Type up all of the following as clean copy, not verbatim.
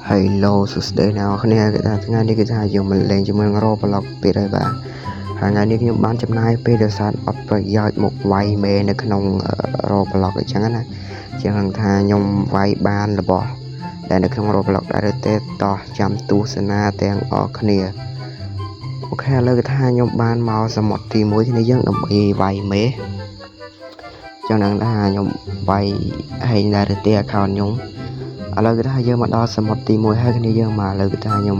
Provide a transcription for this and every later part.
Hello សួស្តីអ្នកគ្នាគេថាថ្ងៃនេះគេថាយើងមកលេងជាមួយនឹងរ៉ូប្លុកទៀតហើយបាទថ្ងៃនេះខ្ញុំបានចំណាយពេលដោយសារអត់ប្រយោជន៍មកវាយមេនៅក្នុងរ៉ូប្លុកអញ្ចឹងណាជាងថាខ្ញុំវាយបានរបស់ដែលនៅក្នុងរ៉ូប្លុកដែរទេតោះចាំទស្សនាទាំងអស់គ្នាអូខេឥឡូវគេថាខ្ញុំបានមកសមុទ្រទី1គ្នាយើងដើម្បីវាយមេចឹងនឹងថាខ្ញុំវាយហែងដែរទេ account ខ្ញុំឥឡូវគេថាយើងមកដល់សមុទ្រទី1ហើយគ្នាយើងមកឥឡូវគេថាខ្ញុំ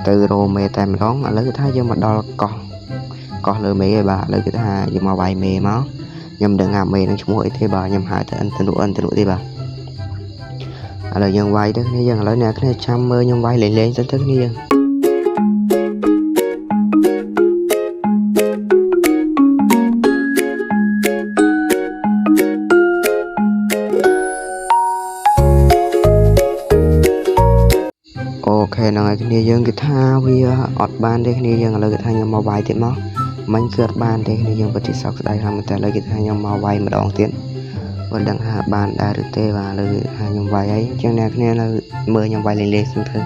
ទៅរោមេតែម្ដងឥឡូវគេថាយើងមកដល់កោះលើមេហើយបាទឥឡូវគេថាយើងមកវាយមេមកខ្ញុំដឹងថាមេនឹងឈ្មោះអីទេបាទខ្ញុំហៅតែអិនតនុទេបាទឥឡូវយើងវាយទៅគ្នាយើងឥឡូវអ្នកគ្នាចាំមើលខ្ញុំវាយលេងសិនទៅគ្នាយើងអូខេហ្នឹងហើយគ្នាយើងគេថាវាអត់បានទេគ្នាយើងឥឡូវគេថាខ្ញុំមកវាយទៀតមកមិញគឺអត់បានទេគ្នាយើងពិតជាសោកស្ដាយខ្លាំងមែនតើឥឡូវគេថាខ្ញុំមកវាយម្ដងទៀតមិនដឹងថាបានដែរឬទេបាទឥឡូវគេថាខ្ញុំវាយហើយអញ្ចឹងអ្នកគ្នានៅមើលខ្ញុំវាយលេងសិនទៅ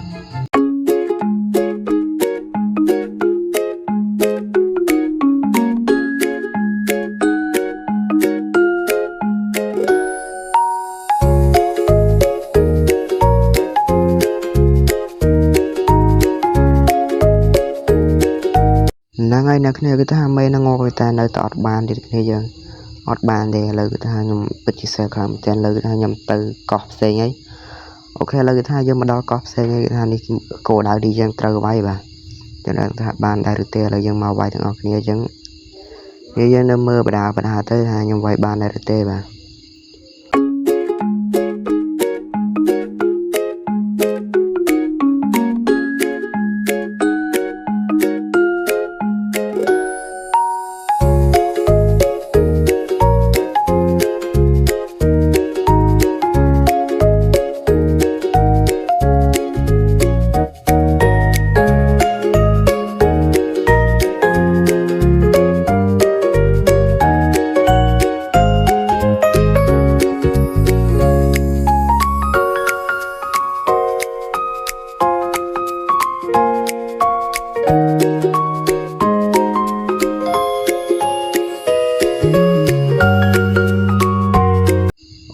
ហ្នឹងហើយអ្នកគ្នាគឺថាមេនឹងងក់តែនៅតែអត់បានទៀតគ្នាយើងអត់បានទេឥឡូវគឺថាខ្ញុំពិតជាសើខ្លាំងមែនទែនឥឡូវគឺថាខ្ញុំទៅកោះផ្សេងហើយអូខេឥឡូវគឺថាយើងមកដល់កោះផ្សេងហើយគឺថានេះគោលដៅที่យើងត្រូវវាយបាទចឹងថាបានដែរឬទេឥឡូវយើងមកវាយទាំងអស់គ្នាចឹងយើងនៅមើលបដាទៅថាខ្ញុំវាយបានដែរឬទេបាទ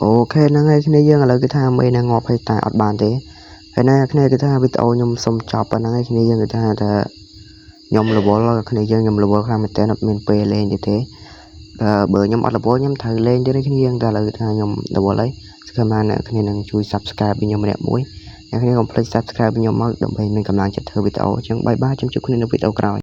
អូខេហ្នឹងហើយគ្នាយើងឥឡូវគឺថាមេនឹងងាប់ហើយតែអត់បានទេហើយណាគ្នាគឺថាវីដេអូខ្ញុំសុំចប់ប៉ុណ្ណឹងហើយគ្នាយើងគឺថាខ្ញុំរវល់គ្នាយើងខ្ញុំរវល់ខ្លាំងមែនតើអត់មានពេលលេងទេបើខ្ញុំអត់រវល់ខ្ញុំត្រូវលេងទៀតគ្នាយើងតែឥឡូវគឺថាខ្ញុំរវល់ហើយស្គមណាអ្នកគ្នានឹងជួយ Subscribe ពីខ្ញុំម្នាក់មួយអ្នកគ្នាកុំភ្លេច Subscribe ពីខ្ញុំមកដើម្បីមានកម្លាំងចិត្តធ្វើវីដេអូអញ្ចឹងបាយបាយជួបគ្នានៅវីដេអូក្រោយ